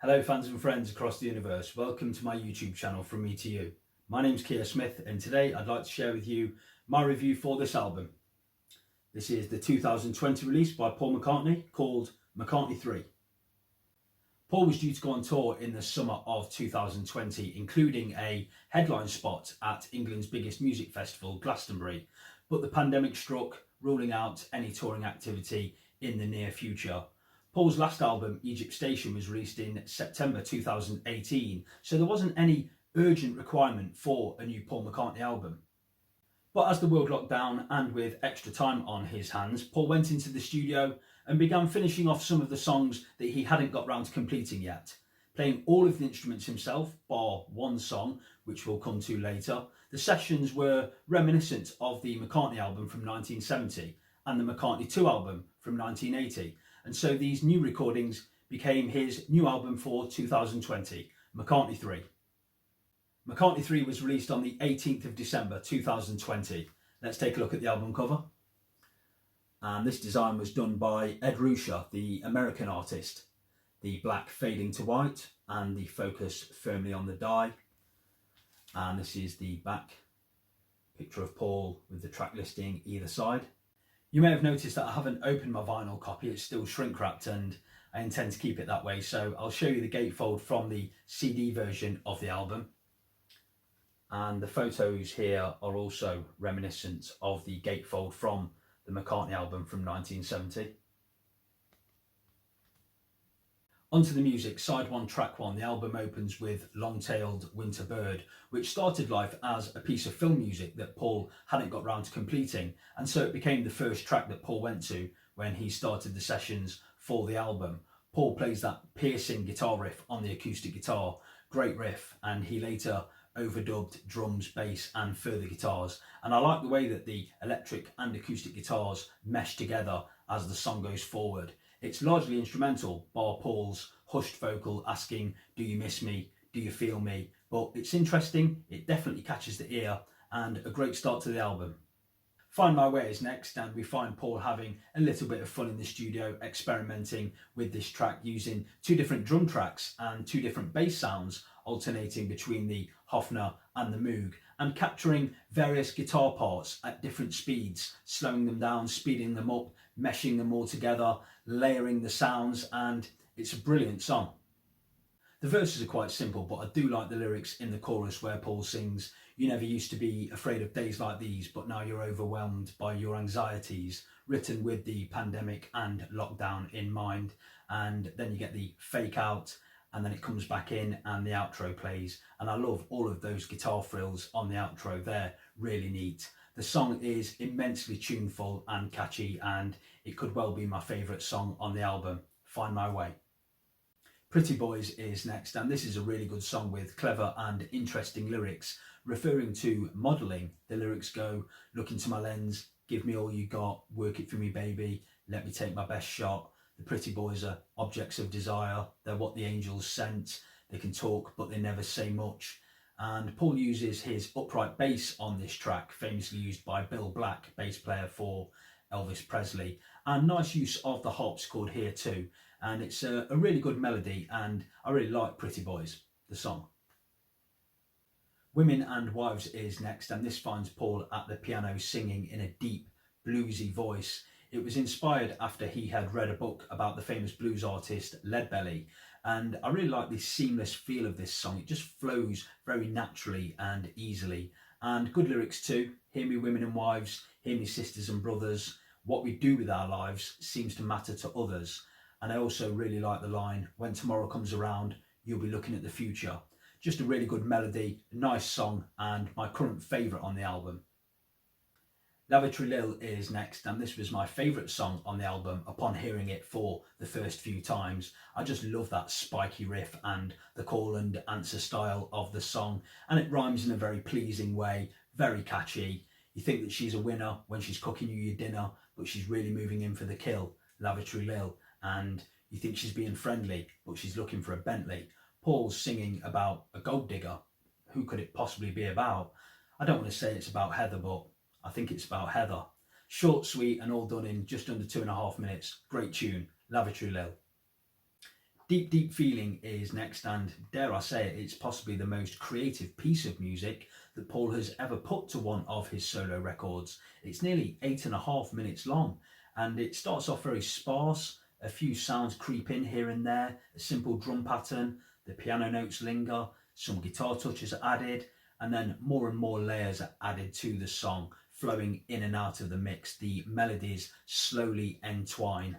Hello fans and friends across the universe, welcome to my YouTube channel From Me to You. My name's Keir Smith and today I'd like to share with you my review for this album. This is the 2020 release by Paul McCartney called McCartney III. Paul was due to go on tour in the summer of 2020, including a headline spot at England's biggest music festival, Glastonbury, but the pandemic struck, ruling out any touring activity in the near future. Paul's last album, Egypt Station, was released in September 2018, so there wasn't any urgent requirement for a new Paul McCartney album. But as the world locked down and with extra time on his hands, Paul went into the studio and began finishing off some of the songs that he hadn't got round to completing yet. Playing all of the instruments himself, bar one song, which we'll come to later, the sessions were reminiscent of the McCartney album from 1970 and the McCartney II album from 1980. And so these new recordings became his new album for 2020, McCartney III. McCartney III was released on the 18th of December 2020. Let's take a look at the album cover. And this design was done by Ed Ruscha, the American artist. The black fading to white and the focus firmly on the die. And this is the back picture of Paul with the track listing either side. You may have noticed that I haven't opened my vinyl copy, it's still shrink wrapped and I intend to keep it that way, so I'll show you the gatefold from the CD version of the album. And the photos here are also reminiscent of the gatefold from the McCartney album from 1970. Onto the music, side one, track one. The album opens with Long-Tailed Winter Bird, which started life as a piece of film music that Paul hadn't got round to completing, and so it became the first track that Paul went to when he started the sessions for the album. Paul plays that piercing guitar riff on the acoustic guitar, great riff, and he later overdubbed drums, bass and further guitars, and I like the way that the electric and acoustic guitars mesh together as the song goes forward. It's largely instrumental, bar Paul's hushed vocal asking, "Do you miss me? Do you feel me?" But it's interesting, it definitely catches the ear, and a great start to the album. Find My Way is next, and we find Paul having a little bit of fun in the studio, experimenting with this track using two different drum tracks and two different bass sounds, alternating between the Hofner and the Moog, and capturing various guitar parts at different speeds, slowing them down, speeding them up, meshing them all together, layering the sounds, and it's a brilliant song. The verses are quite simple, but I do like the lyrics in the chorus where Paul sings, "You never used to be afraid of days like these, but now you're overwhelmed by your anxieties," written with the pandemic and lockdown in mind. And then you get the fake out, and then it comes back in and the outro plays. And I love all of those guitar frills on the outro, they're really neat. The song is immensely tuneful and catchy, and it could well be my favourite song on the album, Find My Way. Pretty Boys is next, and this is a really good song with clever and interesting lyrics. Referring to modelling, the lyrics go, "Look into my lens, give me all you got, work it for me baby, let me take my best shot. The pretty boys are objects of desire, they're what the angels sent, they can talk but they never say much." And Paul uses his upright bass on this track, famously used by Bill Black, bass player for Elvis Presley, and nice use of the harpsichord here too. And it's a really good melody, and I really like Pretty Boys, the song. Women and Wives is next, and this finds Paul at the piano singing in a deep bluesy voice. It was inspired after he had read a book about the famous blues artist Leadbelly, and I really like the seamless feel of this song. It just flows very naturally and easily, and good lyrics too. "Hear me women and wives, hear me sisters and brothers, what we do with our lives seems to matter to others." And I also really like the line, "When tomorrow comes around, you'll be looking at the future." Just a really good melody, nice song, and my current favourite on the album. Lavatory Lil is next, and this was my favourite song on the album upon hearing it for the first few times. I just love that spiky riff and the call and answer style of the song, and it rhymes in a very pleasing way, very catchy. You think that she's a winner when she's cooking you your dinner, but she's really moving in for the kill, Lavatory Lil. And you think she's being friendly, but she's looking for a Bentley. Paul's singing about a gold digger. Who could it possibly be about? I don't want to say it's about Heather, but I think it's about Heather. Short, sweet and all done in just under 2.5 minutes. Great tune, Lavatory Lil. Deep Deep Feeling is next, and dare I say it, it's possibly the most creative piece of music that Paul has ever put to one of his solo records. It's nearly 8.5 minutes long, and it starts off very sparse. A few sounds creep in here and there, a simple drum pattern, the piano notes linger, some guitar touches are added, and then more and more layers are added to the song, flowing in and out of the mix. The melodies slowly entwine.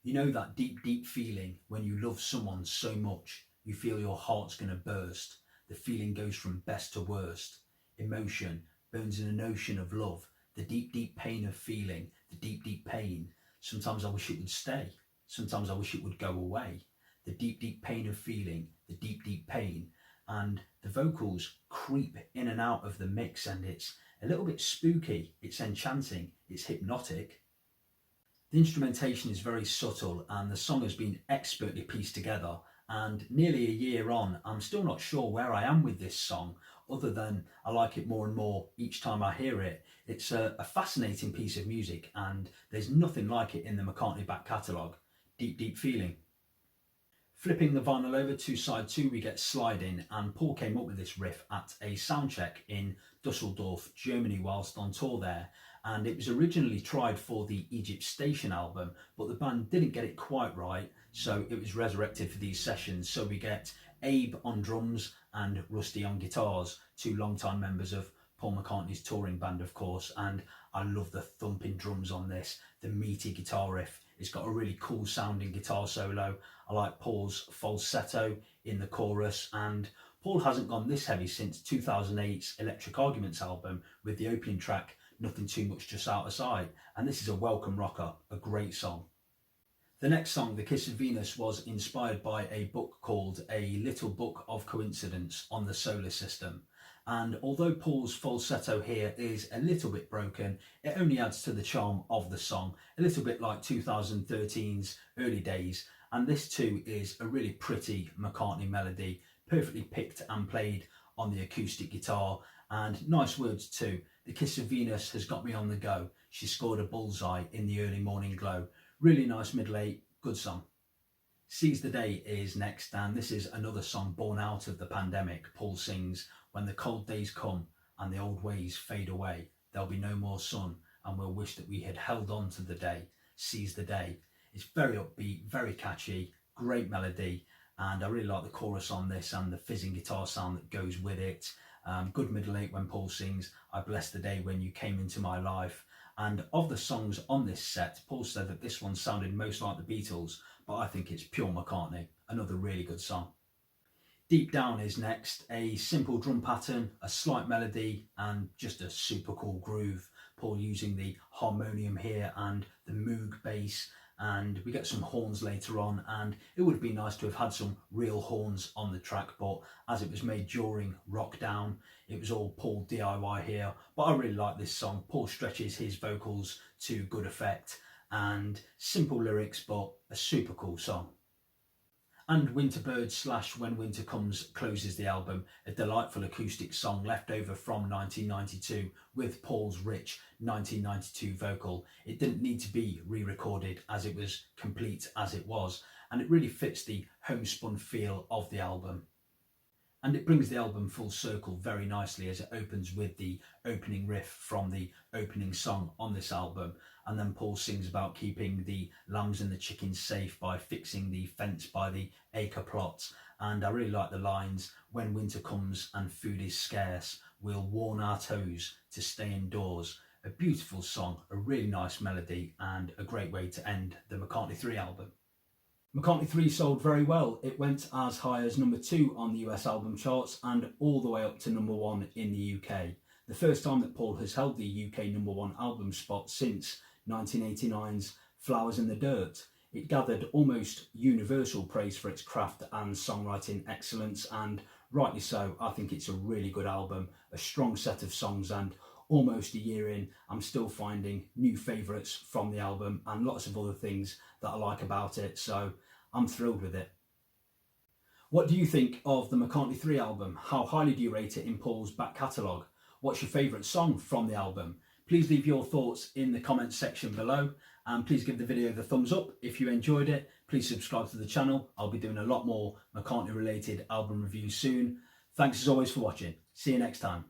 You know that deep, deep feeling when you love someone so much, you feel your heart's going to burst. The feeling goes from best to worst. Emotion burns in an ocean of love. The deep, deep pain of feeling, the deep, deep pain. Sometimes I wish it would stay. Sometimes I wish it would go away. The deep, deep pain of feeling, the deep, deep pain. And the vocals creep in and out of the mix, and it's a little bit spooky. It's enchanting. It's hypnotic. The instrumentation is very subtle, and the song has been expertly pieced together, and nearly a year on, I'm still not sure where I am with this song, other than I like it more and more each time I hear it. It's a fascinating piece of music, and there's nothing like it in the McCartney back catalogue. Deep, Deep Feeling. Flipping the vinyl over to side 2, we get Sliding, and Paul came up with this riff at a soundcheck in Dusseldorf, Germany, whilst on tour there. And it was originally tried for the Egypt Station album, but the band didn't get it quite right, so it was resurrected for these sessions. So we get Abe on drums and Rusty on guitars, two long-time members of Paul McCartney's touring band, of course, and I love the thumping drums on this, the meaty guitar riff. It's got a really cool sounding guitar solo. I like Paul's falsetto in the chorus, and Paul hasn't gone this heavy since 2008's Electric Arguments album with the opening track Nothing Too Much Just Out of Sight, and this is a welcome rocker, a great song. The next song, The Kiss of Venus, was inspired by a book called A Little Book of Coincidence on the Solar System, and although Paul's falsetto here is a little bit broken, it only adds to the charm of the song, a little bit like 2013's Early Days, and this too is a really pretty McCartney melody, perfectly picked and played on the acoustic guitar, and nice words too. The Kiss of Venus has got me on the go. She scored a bullseye in the early morning glow. Really nice middle eight, good song. Seize the Day is next, and this is another song born out of the pandemic. Paul sings, when the cold days come and the old ways fade away, there'll be no more sun, and we'll wish that we had held on to the day. Seize the day. It's very upbeat, very catchy, great melody, and I really like the chorus on this and the fizzing guitar sound that goes with it. Good middle eight when Paul sings, I bless the day when you came into my life. And of the songs on this set, Paul said that this one sounded most like the Beatles, but I think it's pure McCartney. Another really good song. Deep Down is next, a simple drum pattern, a slight melody, and just a super cool groove. Paul using the harmonium here and the Moog bass, and we get some horns later on, and it would have been nice to have had some real horns on the track, but as it was made during Rockdown, it was all Paul DIY here. But I really like this song. Paul stretches his vocals to good effect, and simple lyrics, but a super cool song. And Winterbird / When Winter Comes closes the album, a delightful acoustic song left over from 1992 with Paul's rich 1992 vocal. It didn't need to be re-recorded as it was complete as it was, and it really fits the homespun feel of the album. And it brings the album full circle very nicely as it opens with the opening riff from the opening song on this album. And then Paul sings about keeping the lambs and the chickens safe by fixing the fence by the acre plots. And I really like the lines, when winter comes and food is scarce, we'll warn our toes to stay indoors. A beautiful song, a really nice melody, and a great way to end the McCartney III album. McCartney III sold very well. It went as high as number 2 on the US album charts and all the way up to number 1 in the UK. The first time that Paul has held the UK number 1 album spot since 1989's Flowers in the Dirt. It gathered almost universal praise for its craft and songwriting excellence, and rightly so. I think it's a really good album, a strong set of songs, and almost a year in, I'm still finding new favourites from the album and lots of other things that I like about it, so I'm thrilled with it. What do you think of the McCartney III album? How highly do you rate it in Paul's back catalogue? What's your favourite song from the album? Please leave your thoughts in the comments section below, and please give the video the thumbs up if you enjoyed it. Please subscribe to the channel. I'll be doing a lot more McCartney related album reviews soon. Thanks as always for watching. See you next time.